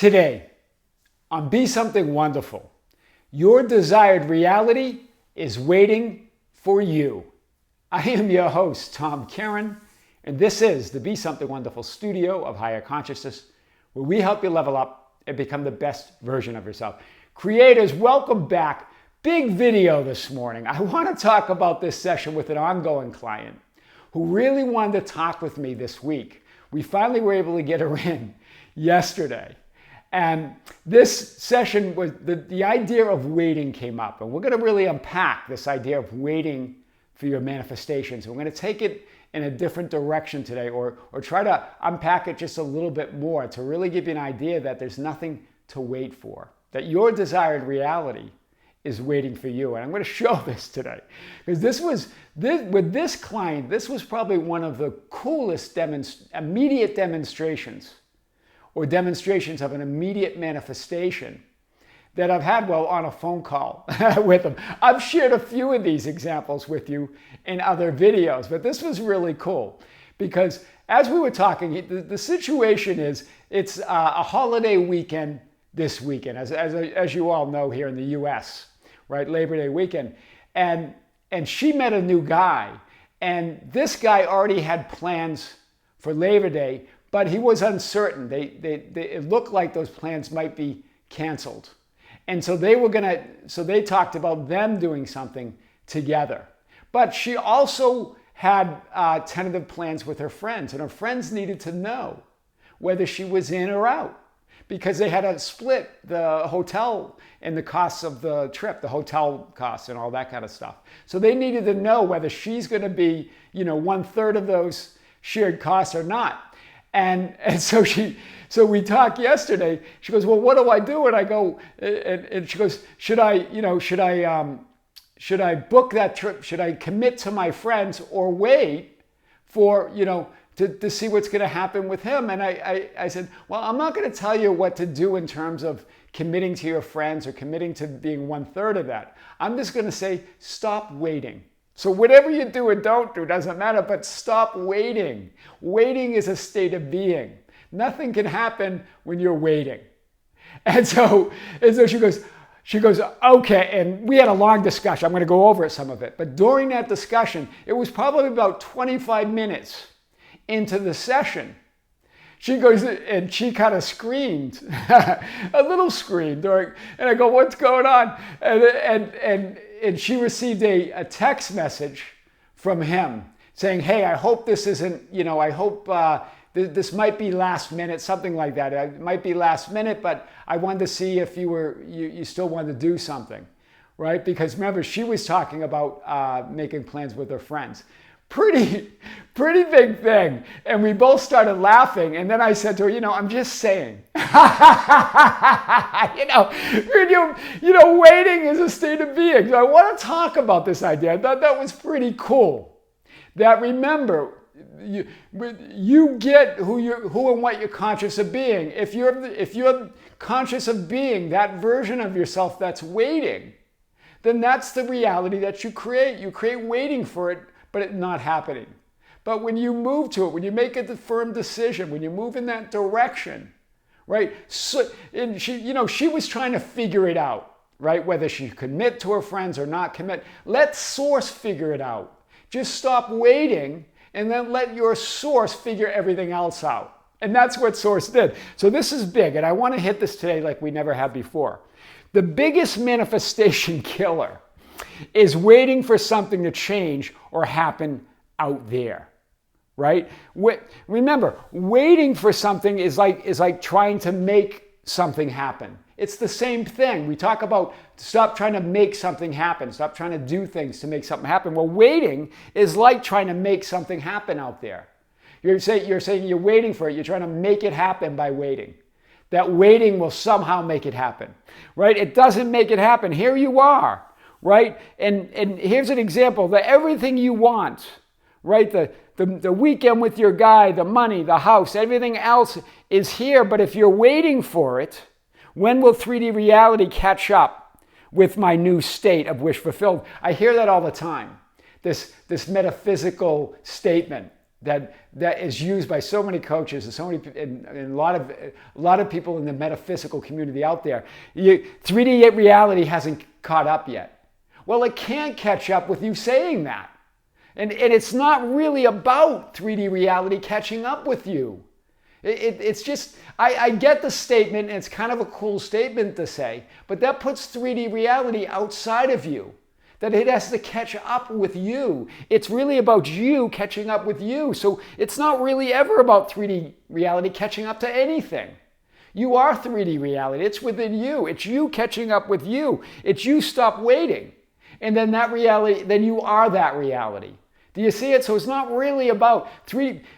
Today, on Be Something Wonderful, your desired reality is waiting for you. I am your host, Tom Kearin, and this is the Be Something Wonderful studio of higher consciousness, where we help you level up and become the best version of yourself. Creators, welcome back. Big video this morning. I want to talk about this session with an ongoing client who really wanted to talk with me this week. We finally were able to get her in yesterday. And this session was the idea of waiting came up. And we're going to really unpack this idea of waiting for your manifestations. We're going to take it in a different direction today, or try to unpack it just a little bit more to really give you an idea that there's nothing to wait for, that your desired reality is waiting for you. And I'm going to show this today because with this client, this was probably one of the coolest immediate demonstrations or demonstrations of an immediate manifestation that I've had, on a phone call with them. I've shared a few of these examples with you in other videos, but this was really cool because as we were talking, the situation is it's a holiday weekend this weekend, as you all know here in the US, right? Labor Day weekend. And she met a new guy, and this guy already had plans for Labor Day, but he was uncertain. It looked like those plans might be canceled. And so they talked about them doing something together. But she also had tentative plans with her friends, and her friends needed to know whether she was in or out because they had to split the hotel and the costs of the trip, the hotel costs and all that kind of stuff. So they needed to know whether she's going to be, 1/3 of those shared costs or not. And so we talked yesterday. She goes, well, what do I do? And I go, and she goes, should I book that trip? Should I commit to my friends or wait for, to see what's going to happen with him? And I said, well, I'm not going to tell you what to do in terms of committing to your friends or committing to being 1/3 of that. I'm just going to say, stop waiting. So whatever you do and don't do doesn't matter, but stop waiting. Waiting is a state of being. Nothing can happen when you're waiting. And so she goes, okay, and we had a long discussion. I'm going to go over some of it. But during that discussion, it was probably about 25 minutes into the session. She goes, and she kind of screamed, a little scream and I go, what's going on? And she received a text message from him saying, hey, I hope this isn't, I hope this might be last minute, something like that. It might be last minute, but I wanted to see if you still wanted to do something, right? Because remember, she was talking about making plans with her friends. Pretty big thing. And we both started laughing. And then I said to her, I'm just saying, waiting is a state of being. So I want to talk about this idea. I thought that was pretty cool. That remember, you get who and what you're conscious of being. If you're conscious of being that version of yourself that's waiting, then that's the reality that you create. You create waiting for it, but it's not happening. But when you move to it, when you make a firm decision, when you move in that direction, right? So, and she was trying to figure it out, right? Whether she commit to her friends or not commit. Let source figure it out. Just stop waiting and then let your source figure everything else out. And that's what source did. So this is big, and I want to hit this today like we never have before. The biggest manifestation killer is waiting for something to change or happen out there, right? Remember, waiting for something is like trying to make something happen. It's the same thing. We talk about stop trying to make something happen. Stop trying to do things to make something happen. Well, waiting is like trying to make something happen out there. You're saying you're waiting for it. You're trying to make it happen by waiting. That waiting will somehow make it happen, right? It doesn't make it happen. Here you are. Right? And here's an example that everything you want, right? The weekend with your guy, the money, the house, everything else is here. But if you're waiting for it, when will 3D reality catch up with my new state of wish fulfilled? I hear that all the time. This metaphysical statement. that is used by so many coaches and so many and a lot of people in the metaphysical community out there. 3D reality hasn't caught up yet. Well, it can't catch up with you saying that. And it's not really about 3D reality catching up with you. It's just, I get the statement, and it's kind of a cool statement to say, but that puts 3D reality outside of you. That it has to catch up with you. It's really about you catching up with you. So it's not really ever about 3D reality catching up to anything. You are 3D reality. It's within you. It's you catching up with you. It's you stop waiting. And then that reality, then you are that reality. Do you see it? So it's not really about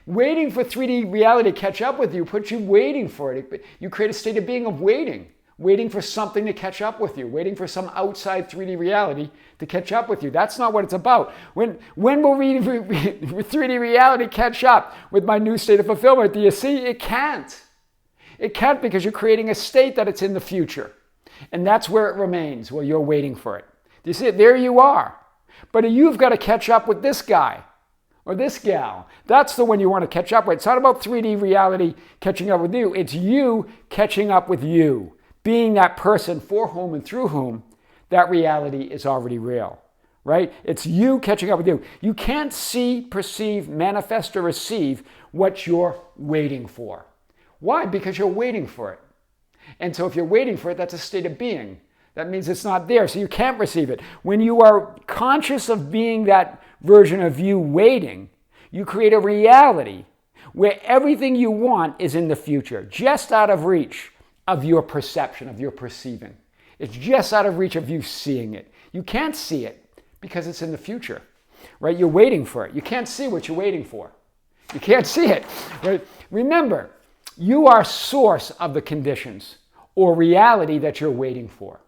waiting for 3D reality to catch up with you, puts you waiting for it. You create a state of being of waiting for something to catch up with you, waiting for some outside 3D reality to catch up with you. That's not what it's about. When will 3D reality catch up with my new state of fulfillment? Do you see? It can't. It can't, because you're creating a state that it's in the future. And that's where it remains, while you're waiting for it. Do you see it? There you are. But you've got to catch up with this guy or this gal. That's the one you want to catch up with. It's not about 3D reality catching up with you. It's you catching up with you, being that person for whom and through whom that reality is already real, right? It's you catching up with you. You can't see, perceive, manifest, or receive what you're waiting for. Why? Because you're waiting for it. And so if you're waiting for it, that's a state of being. That means it's not there, so you can't receive it. When you are conscious of being that version of you waiting, you create a reality where everything you want is in the future, just out of reach of your perception, of your perceiving. It's just out of reach of you seeing it. You can't see it because it's in the future, right? You're waiting for it. You can't see what you're waiting for. You can't see it, right? Remember, you are source of the conditions or reality that you're waiting for.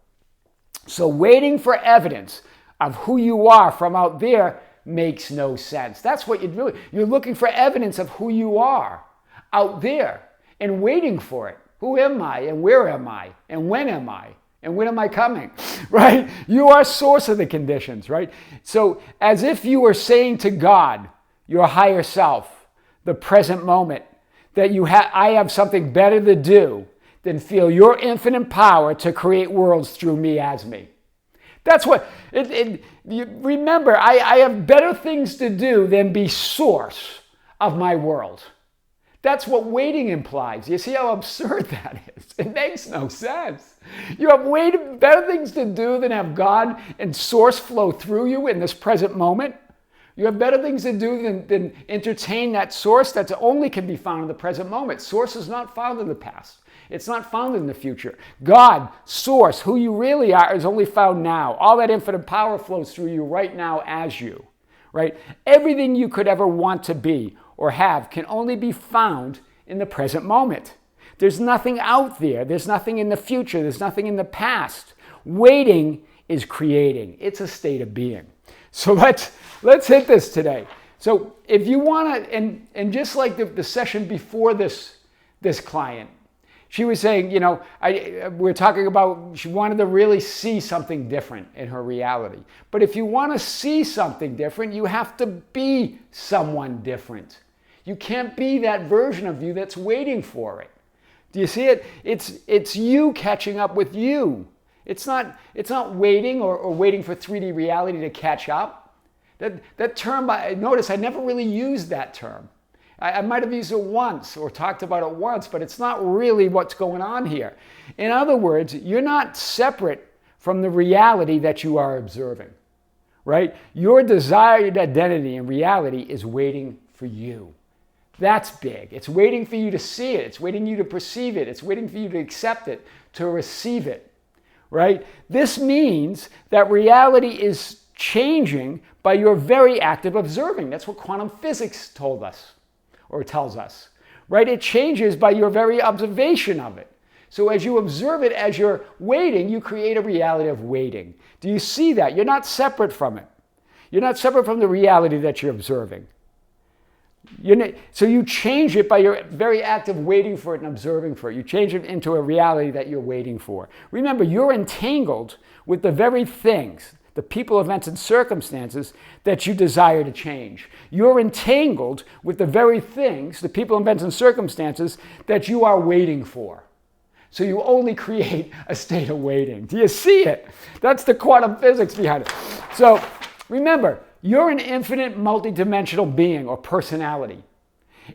So waiting for evidence of who you are from out there makes no sense. That's what you're looking for evidence of who you are out there and waiting for it. Who am I, and where am I, and when am I, and when am I coming, right? You are source of the conditions, right? So as if you were saying to God, your higher self, the present moment, that I have something better to do than feel your infinite power to create worlds through me as me. That's what, remember, I have better things to do than be source of my world. That's what waiting implies. You see how absurd that is? It makes no sense. You have better things to do than have God and source flow through you in this present moment. You have better things to do than entertain that source that only can be found in the present moment. Source is not found in the past. It's not found in the future. God, source, who you really are, is only found now. All that infinite power flows through you right now as you, right? Everything you could ever want to be or have can only be found in the present moment. There's nothing out there. There's nothing in the future. There's nothing in the past. Waiting is creating. It's a state of being. So let's hit this today. So if you want to, and just like the session before this client, she was saying, we're talking about, she wanted to really see something different in her reality. But if you want to see something different, you have to be someone different. You can't be that version of you that's waiting for it. Do you see it? It's you catching up with you. It's not waiting or waiting for 3D reality to catch up. That term, notice I never really used that term. I might have used it once or talked about it once, but it's not really what's going on here. In other words, you're not separate from the reality that you are observing, right? Your desired identity and reality is waiting for you. That's big. It's waiting for you to see it. It's waiting for you to perceive it. It's waiting for you to accept it, to receive it, right? This means that reality is changing by your very active observing. That's what quantum physics told us. Or tells us, right? It changes by your very observation of it. So as you observe it, as you're waiting, you create a reality of waiting. Do you see that? You're not separate from it. You're not separate from the reality that you're observing. So you change it by your very act of waiting for it and observing for it. You change it into a reality that you're waiting for. Remember, you're entangled with the very things the people, events, and circumstances that you desire to change. You're entangled with the very things, the people, events, and circumstances that you are waiting for. So you only create a state of waiting. Do you see it? That's the quantum physics behind it. So remember, you're an infinite multidimensional being or personality.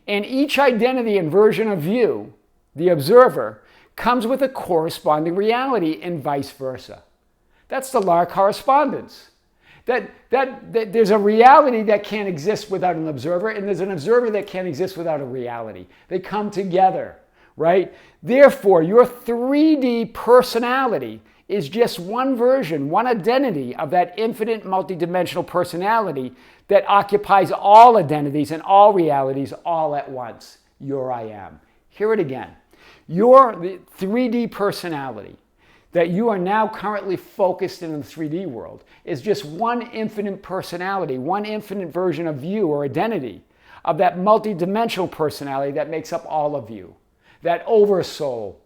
And each identity and version of you, the observer, comes with a corresponding reality and vice versa. That's the law of correspondence. That there's a reality that can't exist without an observer, and there's an observer that can't exist without a reality. They come together, right? Therefore, your 3D personality is just one version, one identity of that infinite multidimensional personality that occupies all identities and all realities all at once. Your I am. Hear it again. Your 3D personality that you are now currently focused in the 3D world is just one infinite personality, one infinite version of you or identity of that multidimensional personality that makes up all of you, that oversoul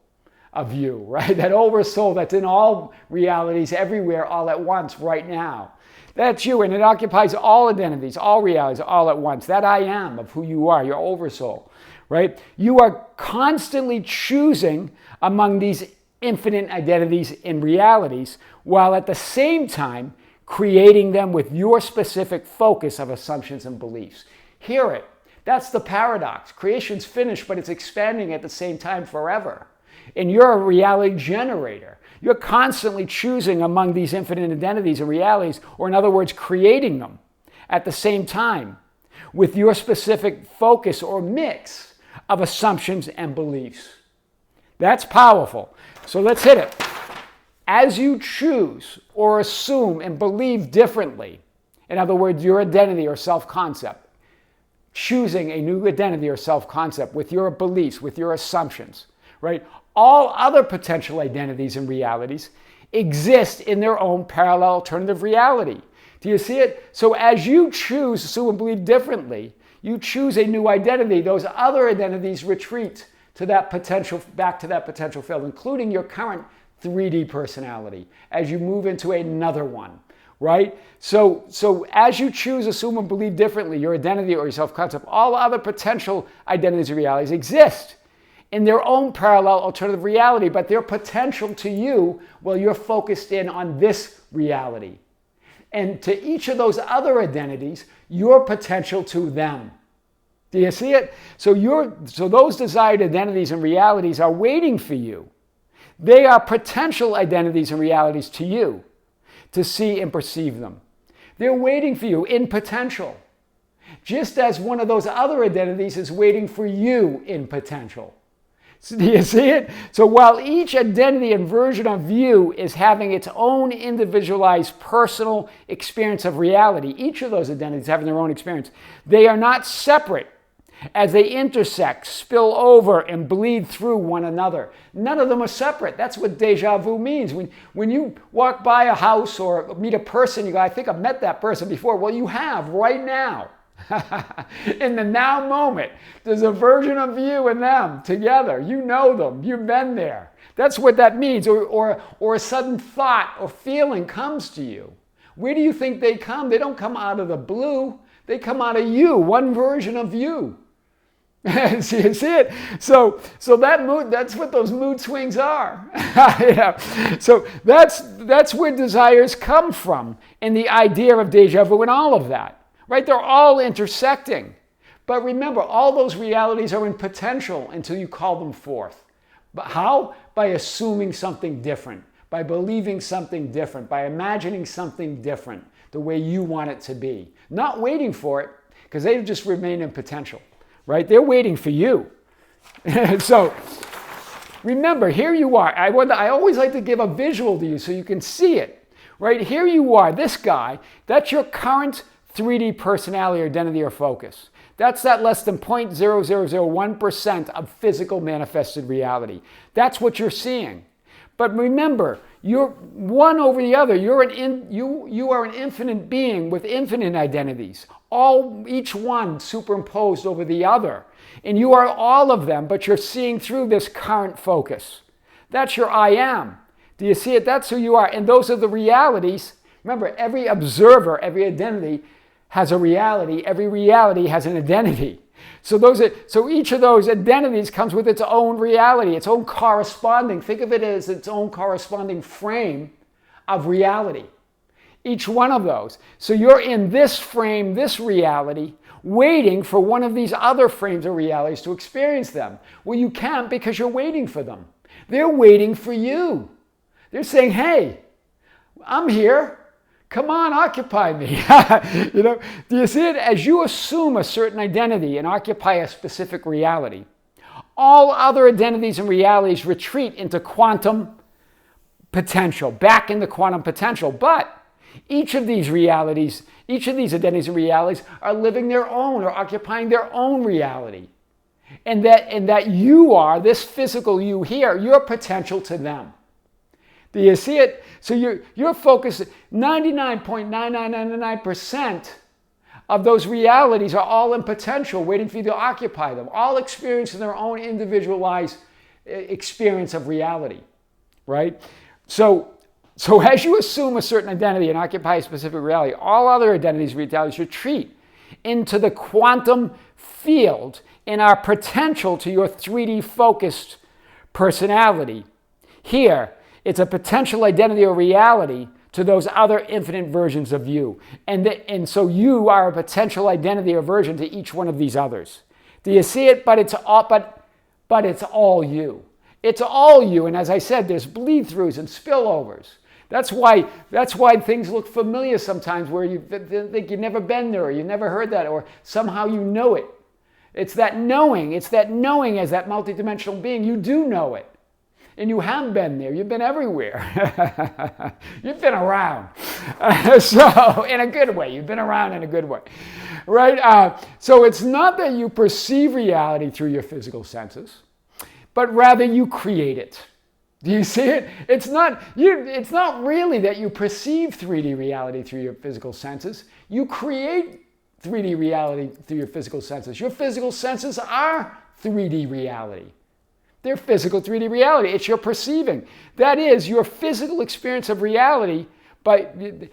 of you, right? That oversoul that's in all realities everywhere all at once right now. That's you, and it occupies all identities, all realities all at once. That I am of who you are, your oversoul, right? You are constantly choosing among these infinite identities and realities, while at the same time creating them with your specific focus of assumptions and beliefs. Hear it. That's the paradox. Creation's finished, but it's expanding at the same time forever. And you're a reality generator. You're constantly choosing among these infinite identities and realities, or in other words, creating them at the same time with your specific focus or mix of assumptions and beliefs. That's powerful. So let's hit it. As you choose or assume and believe differently, in other words, your identity or self-concept, choosing a new identity or self-concept with your beliefs, with your assumptions, right? All other potential identities and realities exist in their own parallel alternative reality. Do you see it? So as you choose, assume, and believe differently, you choose a new identity, those other identities retreat to that potential, back to that potential field, including your current 3D personality as you move into another one, right? So as you choose, assume, and believe differently, your identity or your self-concept, all other potential identities and realities exist in their own parallel alternative reality, but their potential to you, well, you're focused in on this reality. And to each of those other identities, your potential to them. Do you see it? So those desired identities and realities are waiting for you. They are potential identities and realities to you to see and perceive them. They're waiting for you in potential, just as one of those other identities is waiting for you in potential. So do you see it? So while each identity and version of you is having its own individualized personal experience of reality, each of those identities having their own experience, they are not separate as they intersect, spill over, and bleed through one another. None of them are separate. That's what deja vu means. When you walk by a house or meet a person, you go, I think I've met that person before. Well, you have right now. In the now moment, there's a version of you and them together. You know them. You've been there. That's what that means. Or a sudden thought or feeling comes to you. Where do you think they come? They don't come out of the blue. They come out of you, one version of you. See it? So that mood, that's what those mood swings are. Yeah. So that's where desires come from, and the idea of deja vu and all of that. Right? They're all intersecting. But remember, all those realities are in potential until you call them forth. But how? By assuming something different, by believing something different, by imagining something different, the way you want it to be. Not waiting for it, because they just remain in potential. Right? They're waiting for you. So remember, here you are. I always like to give a visual to you so you can see it. Right? Here you are, this guy, that's your current 3D personality, identity, or focus. That's that less than 0.0001% of physical manifested reality. That's what you're seeing. But remember, you're one over the other. You are an infinite being with infinite identities, each one superimposed over the other. And you are all of them, but you're seeing through this current focus. That's your I am. Do you see it? That's who you are. And those are the realities Remember, every observer, every identity has a reality. Every reality has an identity. So each of those identities comes with its own reality, its own corresponding. Think of it as its own corresponding frame of reality. Each one of those. So you're in this frame, this reality, waiting for one of these other frames of realities to experience them. Well, you can't because you're waiting for them. They're waiting for you. They're saying, hey, I'm here. Come on, occupy me. Do you see it? As you assume a certain identity and occupy a specific reality, all other identities and realities retreat into quantum potential, back into quantum potential. But each of these realities, each of these identities and realities are living their own or occupying their own reality. And that you are, this physical you here, your potential to them. Do you see it? So you're focused, 99.9999% of those realities are all in potential, waiting for you to occupy them, all experiencing their own individualized experience of reality, right? So as you assume a certain identity and occupy a specific reality, all other identities and realities retreat into the quantum field in our potential to your 3D focused personality. Here, it's a potential identity or reality to those other infinite versions of you. And so you are a potential identity or version to each one of these others. Do you see it? But it's all you. It's all you. And as I said, there's bleed-throughs and spillovers. That's why things look familiar sometimes, where you think you've never been there, or you never heard that, or somehow you know it. It's that knowing. It's that knowing as that multidimensional being. You do know it. And you have been there. You've been everywhere. You've been around. So, in a good way. You've been around in a good way. Right? So it's not that you perceive reality through your physical senses, but rather you create it. Do you see it? It's not really that you perceive 3D reality through your physical senses. You create 3D reality through your physical senses. Your physical senses are 3D reality. They're physical 3D reality. It's your perceiving. That is your physical experience of reality, but it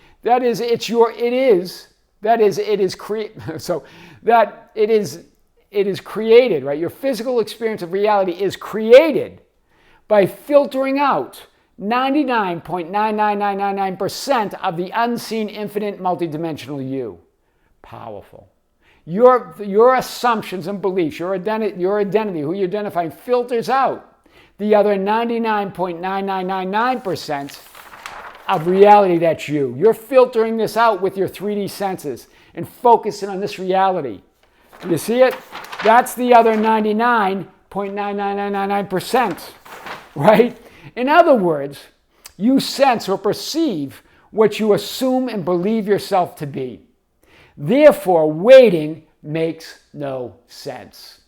is created, right? Your physical experience of reality is created by filtering out 99.99999% of the unseen infinite multidimensional you. Powerful. Your assumptions and beliefs, your identity, who you identify, filters out the other 99.9999% of reality that's you. You're filtering this out with your 3D senses and focusing on this reality. Do you see it? That's the other 99.99999%, right? In other words, you sense or perceive what you assume and believe yourself to be. Therefore, waiting makes no sense.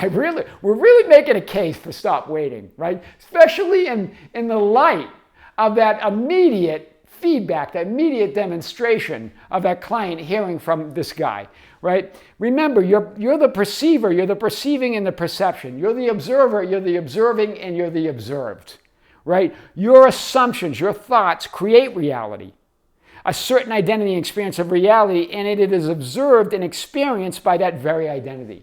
We're really making a case for stop waiting, right? Especially in the light of that immediate feedback, that immediate demonstration of that client hearing from this guy, right? Remember, you're the perceiver, you're the perceiving and the perception. You're the observer, you're the observing, and you're the observed, right? Your assumptions, your thoughts create reality. A certain identity and experience of reality, and it is observed and experienced by that very identity.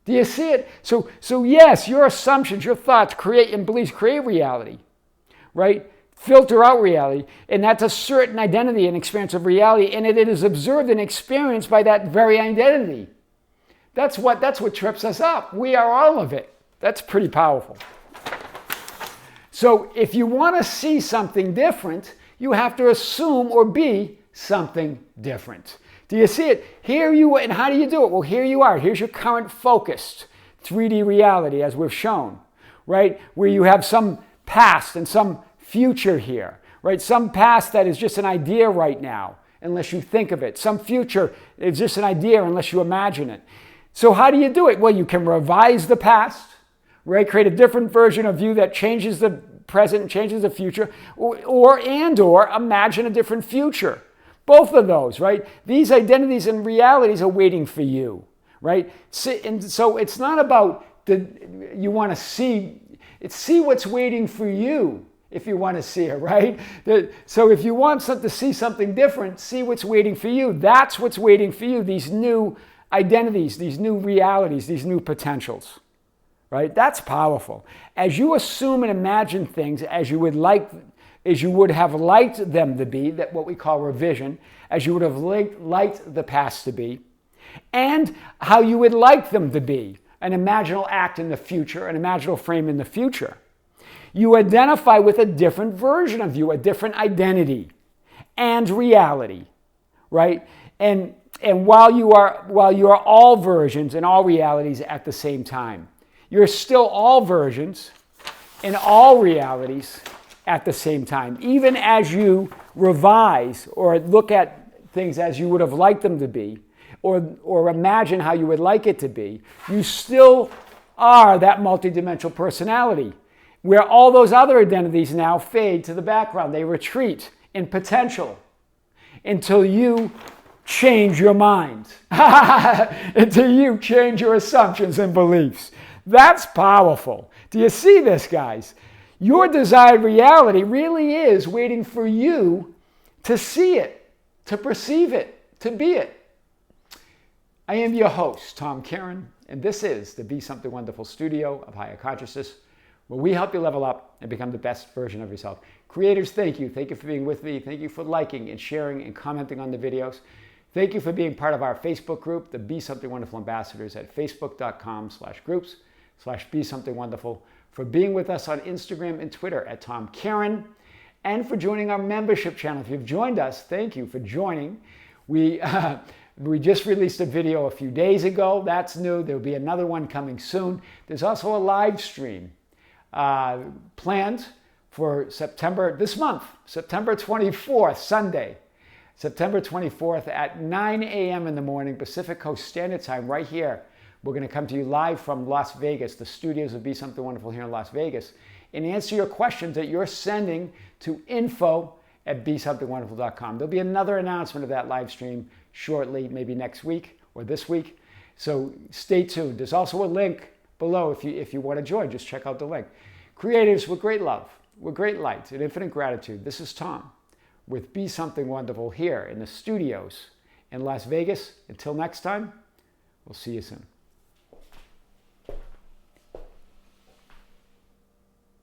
Do you see it? So yes, your assumptions, your thoughts create and beliefs create reality, right? Filter out reality, and that's a certain identity and experience of reality, and it is observed and experienced by that very identity. That's what trips us up. We are all of it. That's pretty powerful. So if you want to see something different, you have to assume or be something different. Do you see it? Here you are, and how do you do it? Well, here you are. Here's your current focused 3D reality, as we've shown, right? Where you have some past and some future here, right? Some past that is just an idea right now, unless you think of it. Some future is just an idea unless you imagine it. So how do you do it? Well, you can revise the past, right? Create a different version of you that changes the present and changes the future, or imagine a different future. Both of those, right? These identities and realities are waiting for you, right? And so it's not about you want to see what's waiting for you if you want to see it, right? So if you want to see something different, see what's waiting for you. That's what's waiting for you, these new identities, these new realities, these new potentials, right? That's powerful. As you assume and imagine things as you would have liked them to be, that what we call revision, as you would have liked the past to be, and how you would like them to be, an imaginal act in the future, an imaginal frame in the future. You identify with a different version of you, a different identity and reality, right? And while you are all versions and all realities at the same time, you're still all versions and all realities at the same time. Even as you revise or look at things as you would have liked them to be, or imagine how you would like it to be, you still are that multidimensional personality, where all those other identities now fade to the background. They retreat in potential until you change your mind, until you change your assumptions and beliefs. That's powerful. Do you see this, guys? Your desired reality really is waiting for you to see it, to perceive it, to be it. I am your host, Tom Kearin, and this is the Be Something Wonderful studio of Higher Consciousness, where we help you level up and become the best version of yourself. Creators, thank you. Thank you for being with me. Thank you for liking and sharing and commenting on the videos. Thank you for being part of our Facebook group, the Be Something Wonderful Ambassadors, at facebook.com/groups/Be Something Wonderful, for being with us on Instagram and Twitter at Tom Kearin, and for joining our membership channel. If you've joined us, thank you for joining. We just released a video a few days ago. That's new. There'll be another one coming soon. There's also a live stream planned for this month, September 24th, Sunday, September 24th at 9 a.m. in the morning, Pacific Coast Standard Time, right here. We're going to come to you live from Las Vegas, the studios of Be Something Wonderful here in Las Vegas, and answer your questions that you're sending to info@besomethingwonderful.com. There'll be another announcement of that live stream shortly, maybe next week or this week. So stay tuned. There's also a link below if you want to join. Just check out the link. Creators, with great love, with great light, and infinite gratitude, this is Tom with Be Something Wonderful here in the studios in Las Vegas. Until next time, we'll see you soon.